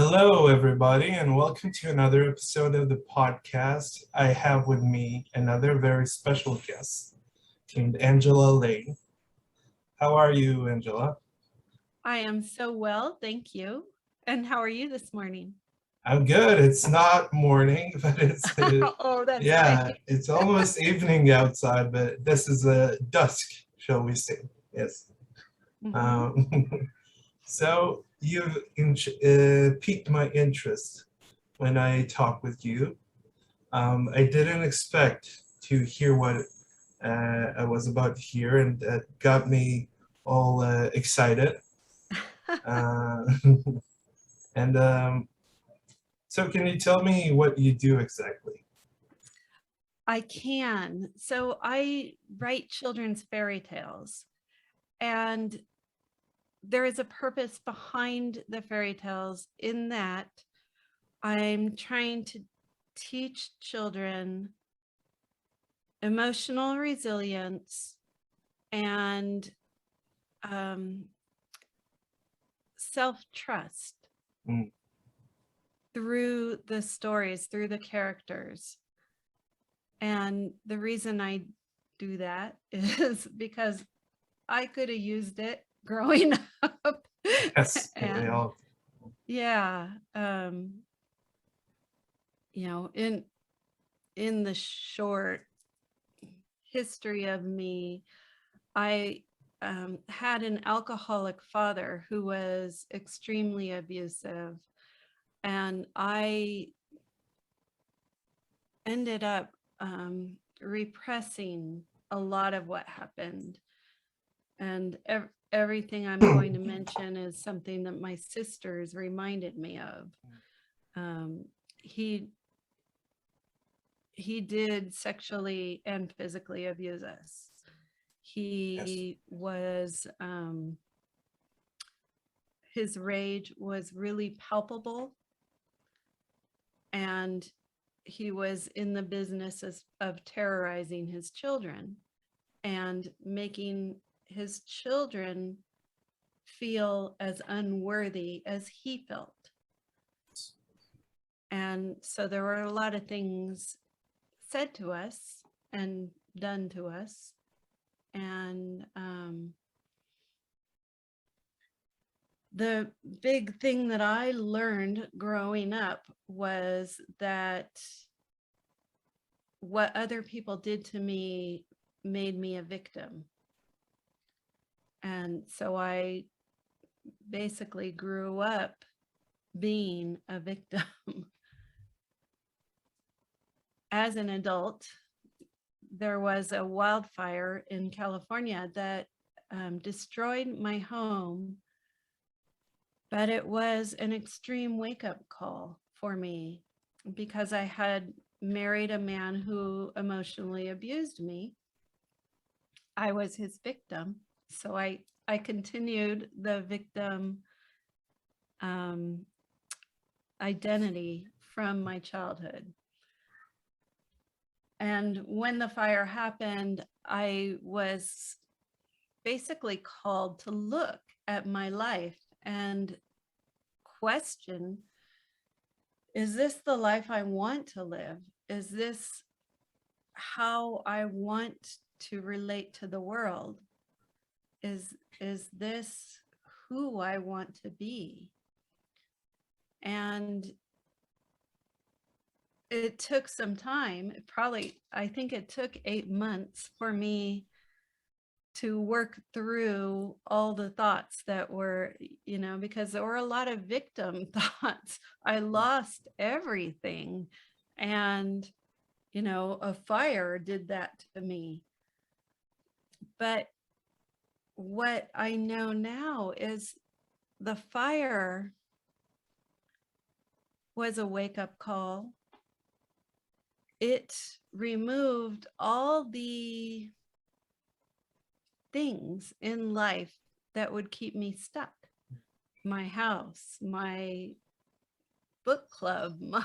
Hello, everybody, and welcome to another episode of the podcast. I have with me another very special guest named Angela Legh. How are you, Angela? I am so well, thank you. And how are you this morning? I'm good. It's not morning, but Oh, that's yeah, right. it's almost evening outside, but this is a dusk, shall we say? Yes. Mhm. Um, so you've piqued my interest when I talk with you. I didn't expect to hear what I was about to hear, and that got me all excited. Uh, and so, can you tell me what you do exactly? I can. So I write children's fairy tales, and there is a purpose behind the fairy tales in that I'm trying to teach children emotional resilience and um, self-trust Mm, through the stories, through the characters. And the reason I do that is because I could have used it growing up. yes, they And all. yeah, you know, in the short history of me, I had an alcoholic father who was extremely abusive, and I ended up repressing a lot of what happened. And everything I'm going to mention is something that my sisters reminded me of. Um, he he did sexually and physically abuse us. Yes. He was his rage was really palpable, and he was in the business of terrorizing his children and making his children feel as unworthy as he felt. And so there were a lot of things said to us and done to us. And the big thing that I learned growing up was that what other people did to me made me a victim. And so I basically grew up being a victim. As an adult, there was a wildfire in California that destroyed my home, but it was an extreme wake-up call for me because I had married a man who emotionally abused me. I was his victim, so I continued the victim um, identity from my childhood. And when the fire happened, I was basically called to look at my life and question, is this the life I want to live? Is this how I want to relate to the world? Is this who I want to be? And it took some time. I think it took 8 months for me to work through all the thoughts that were, because there were a lot of victim thoughts. I lost everything. And, a fire did that to me. But what I know now is the fire was a wake-up call. It removed all the things in life that would keep me stuck. My house, my book club, my,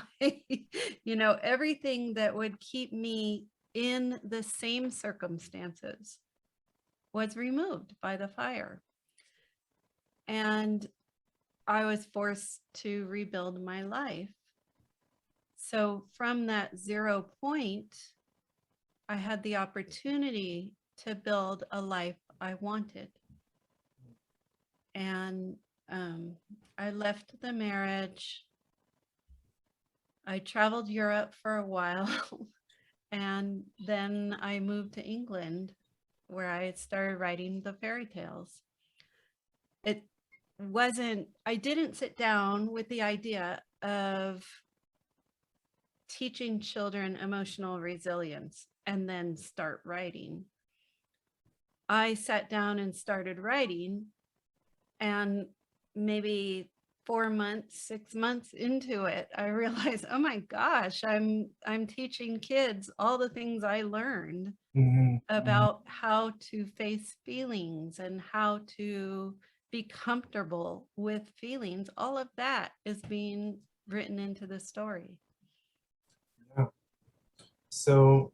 everything that would keep me in the same circumstances was removed by the fire. And I was forced to rebuild my life. So from that 0 point, I had the opportunity to build a life I wanted. And I left the marriage. I traveled Europe for a while, and then I moved to England, where I started writing the fairy tales. I didn't sit down with the idea of teaching children emotional resilience and then start writing. I sat down and started writing, and maybe 4 months, 6 months into it, I realized, oh my gosh, I'm teaching kids all the things I learned about how to face feelings and how to be comfortable with feelings. All of that is being written into the story. Yeah. So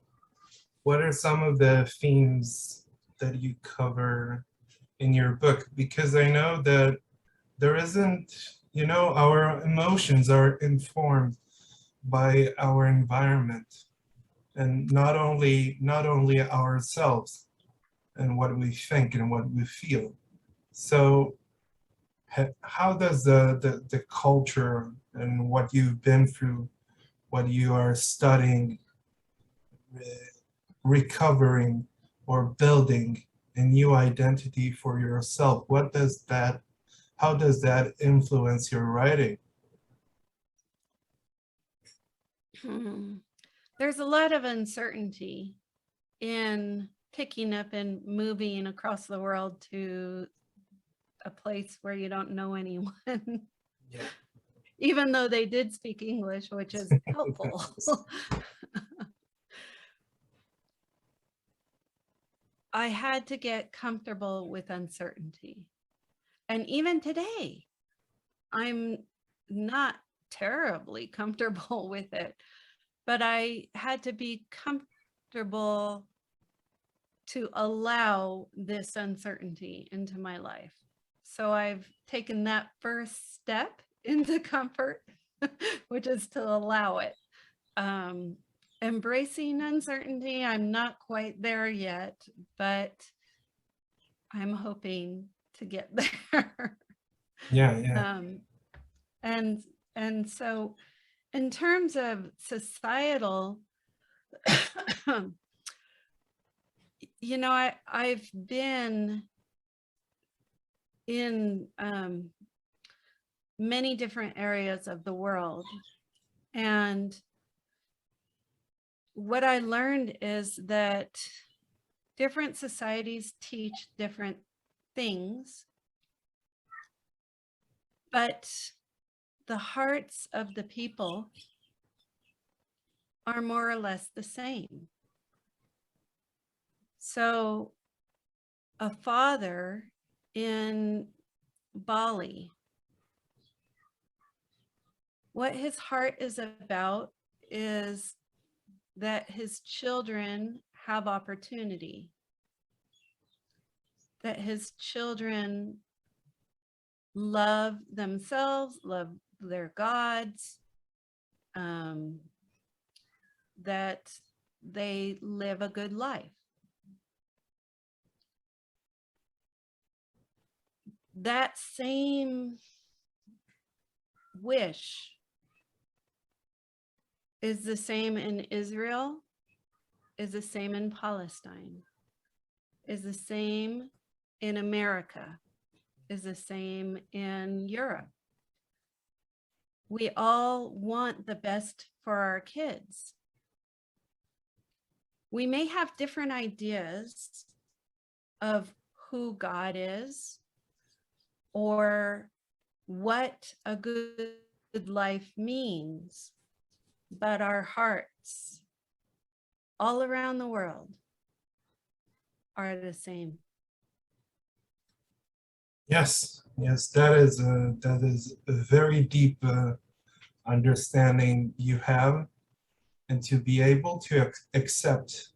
what are some of the themes that you cover in your book? Because I know that there isn't, our emotions are informed by our environment, and not only ourselves and what we think and what we feel. So how does the culture and what you've been through, what you are studying, recovering or building a new identity for yourself, how does that influence your writing? There's a lot of uncertainty in picking up and moving across the world to a place where you don't know anyone. Yeah. Even though they did speak English, which is helpful. I had to get comfortable with uncertainty. And even today, I'm not terribly comfortable with it, but I had to be comfortable to allow this uncertainty into my life. So I've taken that first step into comfort, which is to allow it. Embracing uncertainty, I'm not quite there yet, but I'm hoping to get there. Yeah. And so in terms of societal, I've been in many different areas of the world, and what I learned is that different societies teach different things, but the hearts of the people are more or less the same. So a father in Bali, what his heart is about is that his children have opportunity, that his children love themselves, love their gods, that they live a good life. That same wish is the same in Israel, is the same in Palestine, is the same in America, is the same in Europe. We all want the best for our kids. We may have different ideas of who God is or what a good life means, but our hearts all around the world are the same. Yes, that is a very deep understanding you have, and to be able to accept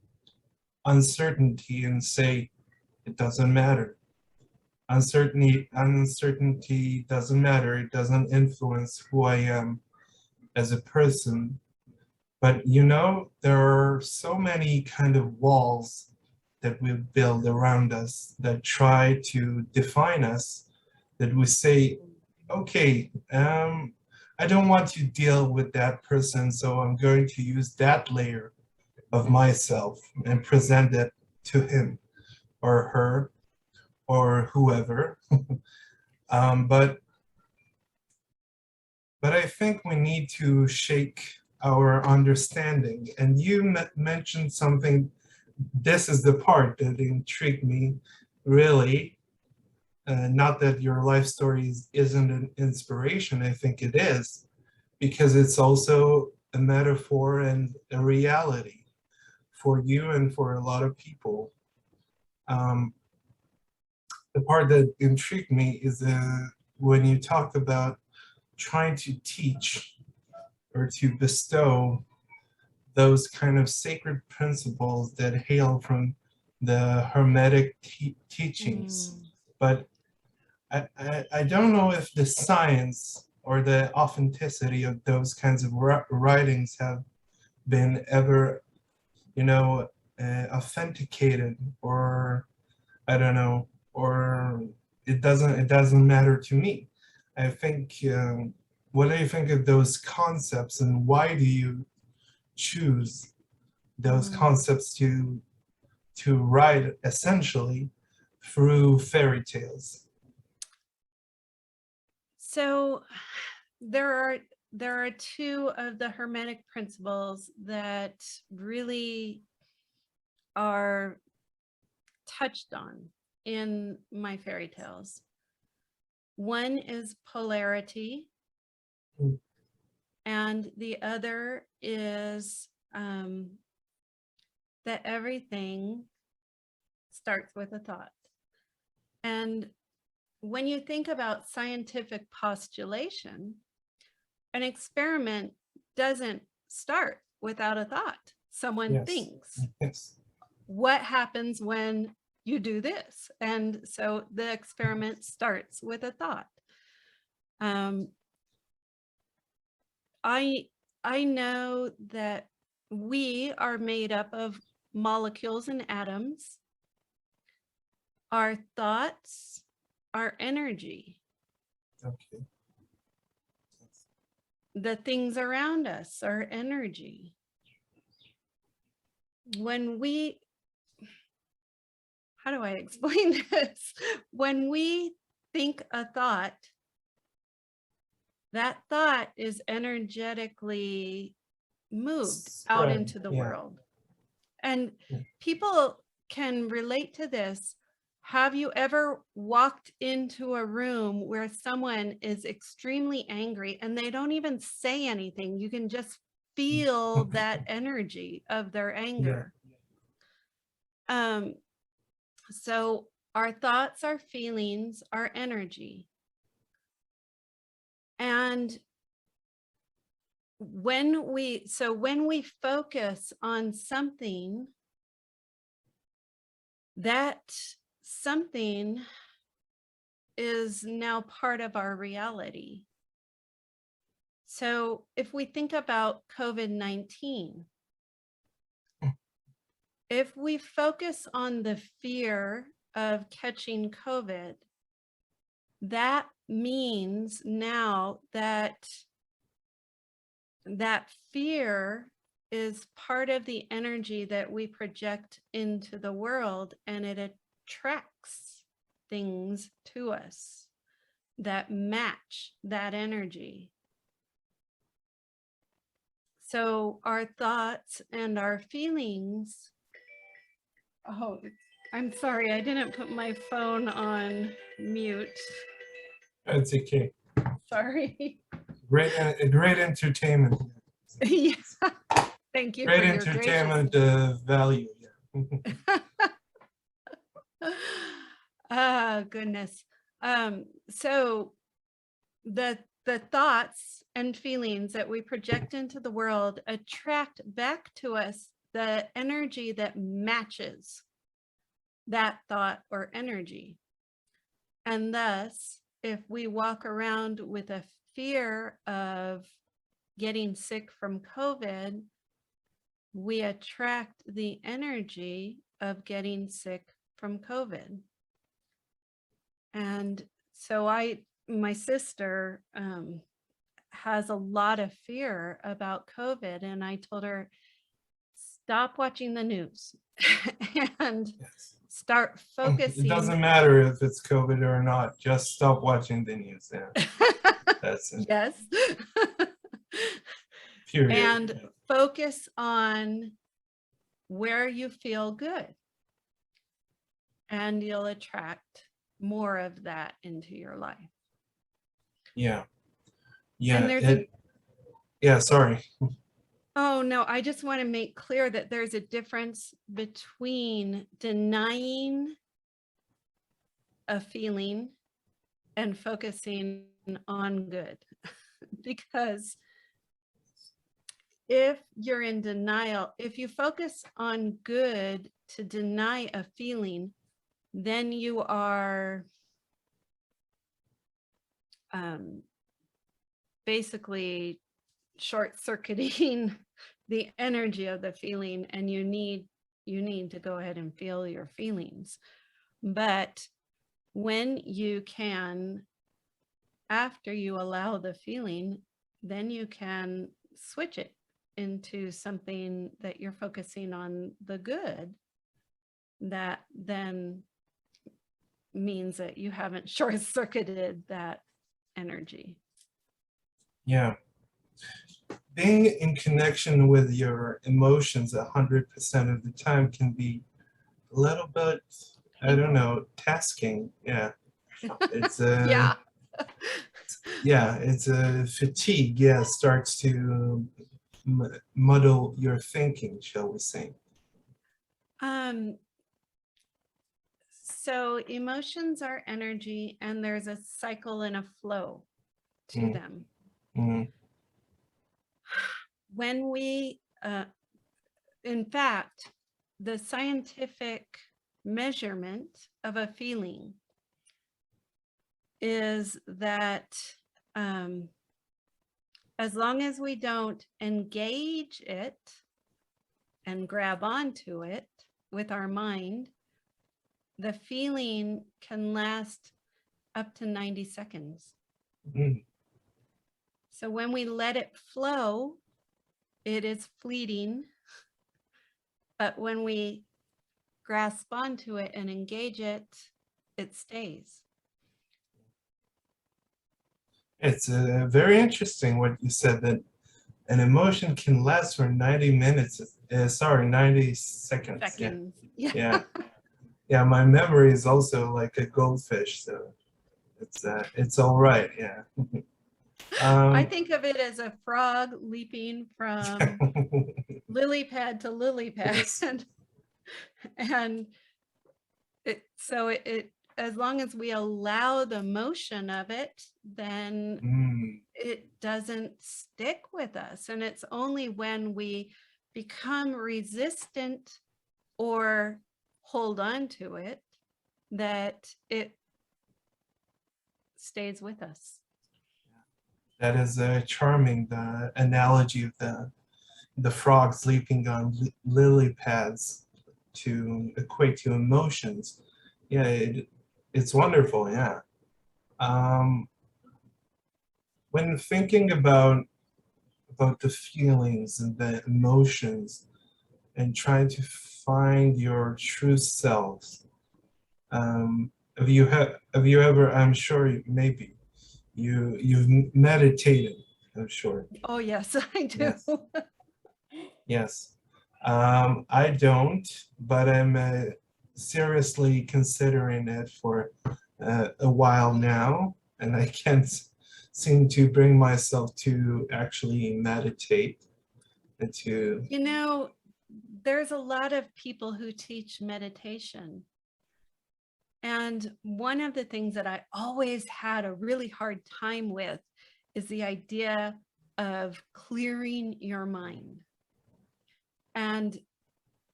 uncertainty and say it doesn't matter. Uncertainty doesn't matter. It doesn't influence who I am as a person. But you know, there are so many kind of walls that we build around us that try to define us, that we say, okay, I don't want to deal with that person, so I'm going to use that layer of myself and present it to him or her or whoever. um, but but I think we need to shake our understanding. And you mentioned something. This is the part that intrigued me, really. Not that your life story isn't an inspiration. I think it is, because it's also a metaphor and a reality for you and for a lot of people. Um, the part that intrigued me is when you talk about trying to teach or to bestow those kind of sacred principles that hail from the Hermetic teachings. But I don't know if the science or the authenticity of those kinds of writings have been ever, you know, authenticated, or I don't know, or it doesn't matter to me. I think, what do you think of those concepts, and why do you choose those concepts to write essentially through fairy tales? So there are two of the Hermetic principles that really are touched on in my fairy tales. One is polarity, Mm. and the other is that everything starts with a thought. And when you think about scientific postulation, an experiment doesn't start without a thought. Someone Yes. thinks, Yes. what happens when you do this? And so the experiment starts with a thought. I know that we are made up of molecules and atoms. Our thoughts are energy. Okay. The things around us are energy. When we, how do I explain this? When we think a thought, that thought is energetically moved out Spread, into the yeah. world. And Yeah. people can relate to this. Have you ever walked into a room where someone is extremely angry and they don't even say anything? You can just feel that energy of their anger. So our thoughts, our feelings, our energy. And when we focus on something, that something is now part of our reality. So if we think about COVID-19, if we focus on the fear of catching COVID, that means now that that fear is part of the energy that we project into the world, and it attracts things to us that match that energy. So our thoughts and our feelings, oh, I'm sorry, I didn't put my phone on mute. It's okay. Sorry. Great entertainment. Yeah. Thank you Great for your entertainment value. Yeah. Goodness. So the thoughts and feelings that we project into the world attract back to us the energy that matches that thought or energy. And thus, if we walk around with a fear of getting sick from COVID, we attract the energy of getting sick from COVID. And so my sister has a lot of fear about COVID, and I told her, stop watching the news and Yes. start It focusing. doesn't matter if it's COVID or not. Just stop watching the news. Yeah. That's it. Yes. Period. And focus on where you feel good. And you'll attract more of that into your life. Yeah. Yeah. And there's yeah, sorry. Oh, no, I just want to make clear that there's a difference between denying a feeling and focusing on good. Because if you're in denial, if you focus on good to deny a feeling, then you are basically short-circuiting the energy of the feeling, and you need to go ahead and feel your feelings. But when you can, after you allow the feeling, then you can switch it into something that you're focusing on the good, that then means that you haven't short-circuited that energy. Yeah. Being in connection with your emotions 100% of the time can be a little bit, I don't know, tasking. Yeah. It's a, Yeah. yeah, it's a fatigue. Yeah, starts to muddle your thinking, shall we say. So emotions are energy, and there's a cycle and a flow to them. When we, in fact, the scientific measurement of a feeling is that as long as we don't engage it and grab onto it with our mind, the feeling can last up to 90 seconds. So when we let it flow, it is fleeting. But when we grasp onto it and engage it, it stays. It's very interesting what you said, that an emotion can last for 90 minutes. 90 seconds. Seconds. Yeah. Yeah, my memory is also like a goldfish, so it's all right. Yeah. I think of it as a frog leaping from lily pad to lily pad. Yes. And so as long as we allow the motion of it, then it doesn't stick with us. And it's only when we become resistant or hold on to it that it stays with us. That is charming, the analogy of the frogs leaping on lily pads to equate to emotions. Yeah, it's wonderful. Yeah. When thinking about the feelings and the emotions and trying to find your true selves, have you ever, I'm sure maybe you've meditated, I'm sure. Oh yes, I do. Yes. Yes. I don't, but I'm seriously considering it for a while now, and I can't seem to bring myself to actually meditate and to. You know, there's a lot of people who teach meditation. And one of the things that I always had a really hard time with is the idea of clearing your mind. And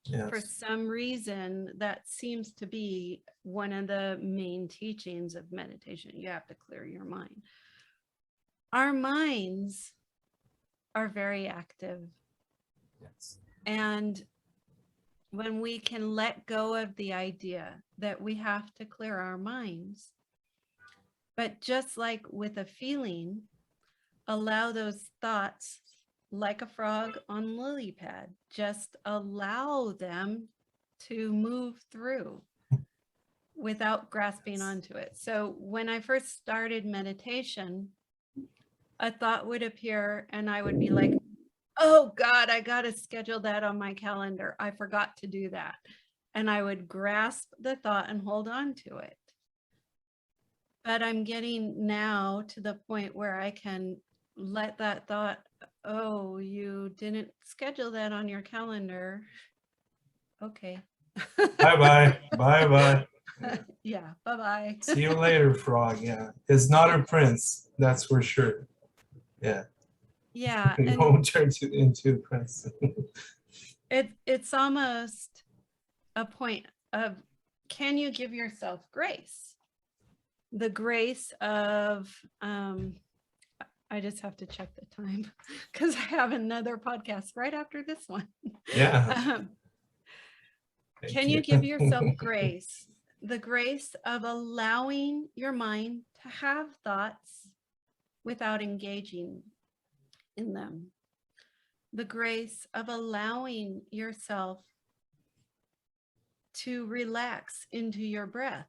For Yes. some reason, that seems to be one of the main teachings of meditation. You have to clear your mind. Our minds are very active. Yes. And when we can let go of the idea that we have to clear our minds, but just like with a feeling, allow those thoughts like a frog on lily pad, just allow them to move through without grasping onto it. So when I first started meditation, a thought would appear and I would be like, oh God, I got to schedule that on my calendar. I forgot to do that. And I would grasp the thought and hold on to it. But I'm getting now to the point where I can let that thought, oh, you didn't schedule that on your calendar. Okay. Bye-bye. Bye-bye. Yeah, bye-bye. See you later, frog. Yeah. It's not a prince, that's for sure. Yeah. Yeah, It and won't turn into a prince. it's almost a point of, can you give yourself grace? The grace of, I just have to check the time because I have another podcast right after this one. Yeah. Thank Can you give yourself grace? The grace of allowing your mind to have thoughts without engaging in them. The grace of allowing yourself to relax into your breath.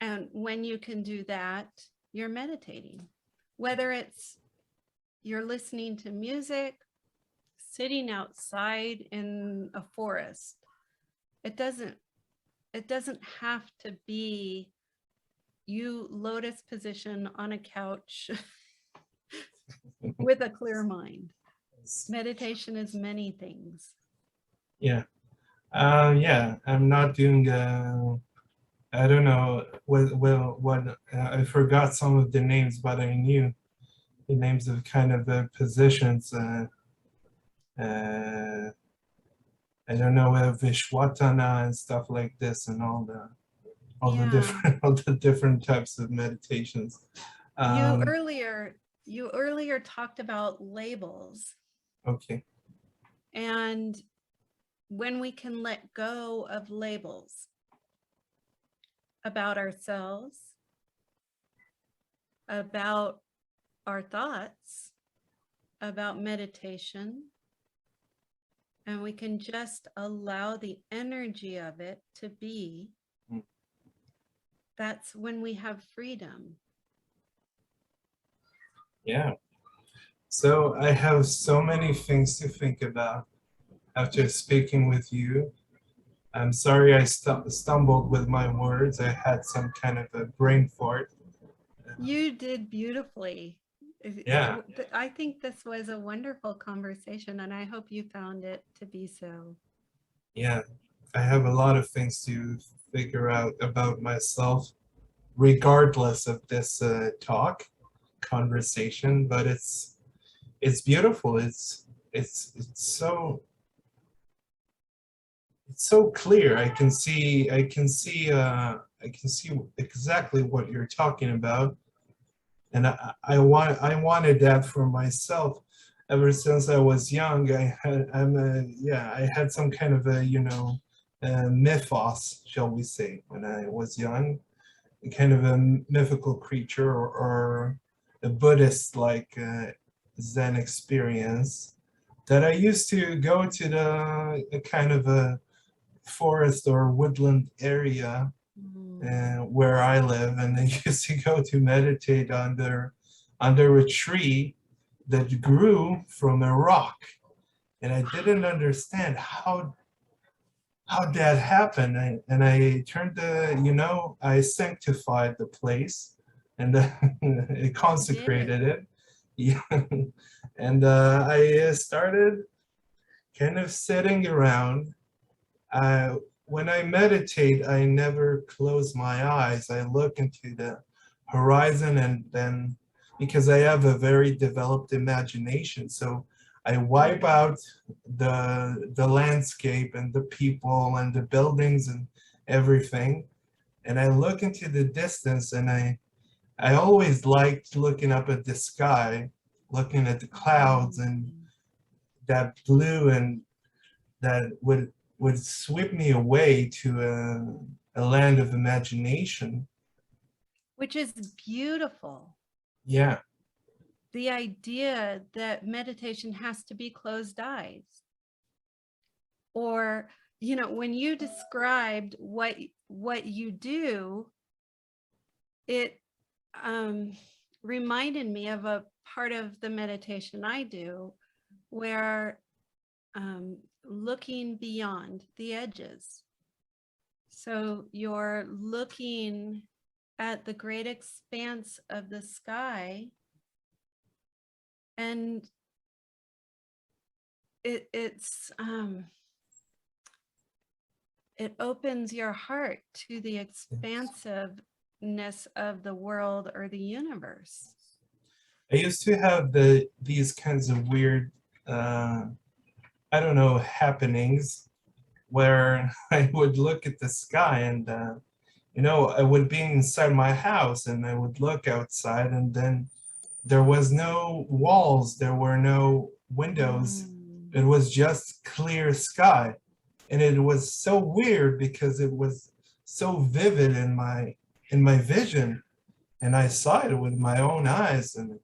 And when you can do that, you're meditating. Whether it's you're listening to music, sitting outside in a forest, it doesn't have to be you lotus position on a couch with a clear mind. Meditation is many things. Yeah. Yeah, I'm not doing, I don't know, what I forgot some of the names, but I knew the names of kind of the positions. I don't know, Vishwatana and stuff like this, and all the Yeah. different all the different types of meditations. You earlier talked about labels. Okay. And when we can let go of labels about ourselves, about our thoughts, about meditation, and we can just allow the energy of it to be, that's when we have freedom. Yeah. So I have so many things to think about after speaking with you. I'm sorry I stumbled with my words. I had some kind of a brain fart. You did beautifully. Yeah. I think this was a wonderful conversation, and I hope you found it to be so. Yeah. I have a lot of things to figure out about myself, regardless of this conversation, but it's beautiful. It's so clear. I can see exactly what you're talking about, and I wanted that for myself ever since I was young. I had some kind of a, mythos, shall we say, when I was young, a kind of a mythical creature, or a Buddhist like Zen experience, that I used to go to a kind of a forest or woodland area where I live, and I used to go to meditate under a tree that grew from a rock, and I didn't understand how that happened. And I turned I sanctified the place, and I consecrated it. Yeah. And I started kind of sitting around. When I meditate, I never close my eyes. I look into the horizon, and then, because I have a very developed imagination, so I wipe out the landscape and the people and the buildings and everything. And I look into the distance, and I always liked looking up at the sky, looking at the clouds and that blue, and that would sweep me away to a land of imagination. Which is beautiful. Yeah. The idea that meditation has to be closed eyes. Or, you know, when you described what you do, it reminded me of a part of the meditation I do where looking beyond the edges. So you're looking at the great expanse of the sky, and it opens your heart to the expansiveness of the world or the universe. I used to have these kinds of weird, I don't know, happenings where I would look at the sky, and you know, I would be inside my house and I would look outside, and then there was no walls, there were no windows. It was just clear sky. And it was so weird because it was so vivid in my vision, and I saw it with my own eyes, and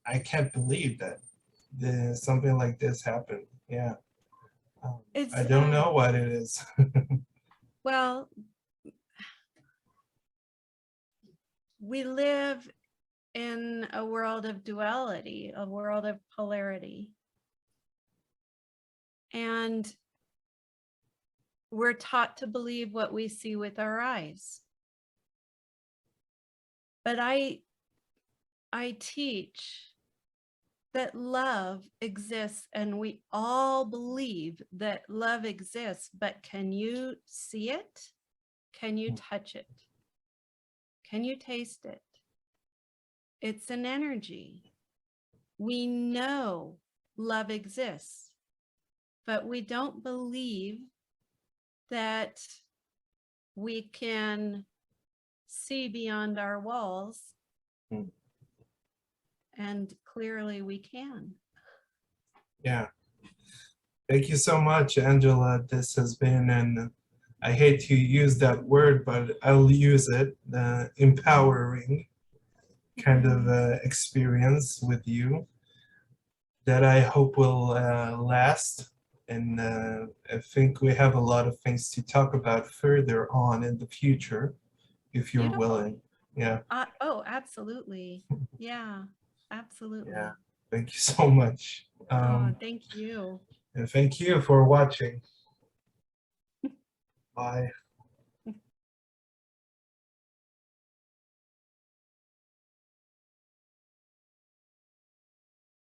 I can't believe that something like this happened. Yeah. I don't know what it is. Well, we live in a world of duality, a world of polarity. And we're taught to believe what we see with our eyes. But I teach that love exists, and we all believe that love exists, but can you see it? Can you touch it? Can you taste it? It's an energy. We know love exists, but we don't believe that we can see beyond our walls. And clearly we can. Yeah. Thank you so much, Angela. This has been I hate to use that word, but I'll use it, the empowering kind of experience with you that I hope will last. And I think we have a lot of things to talk about further on in the future, if you're willing. Yeah. Oh, absolutely. Yeah, absolutely. Yeah. Thank you so much. Thank you. And thank you for watching. Bye.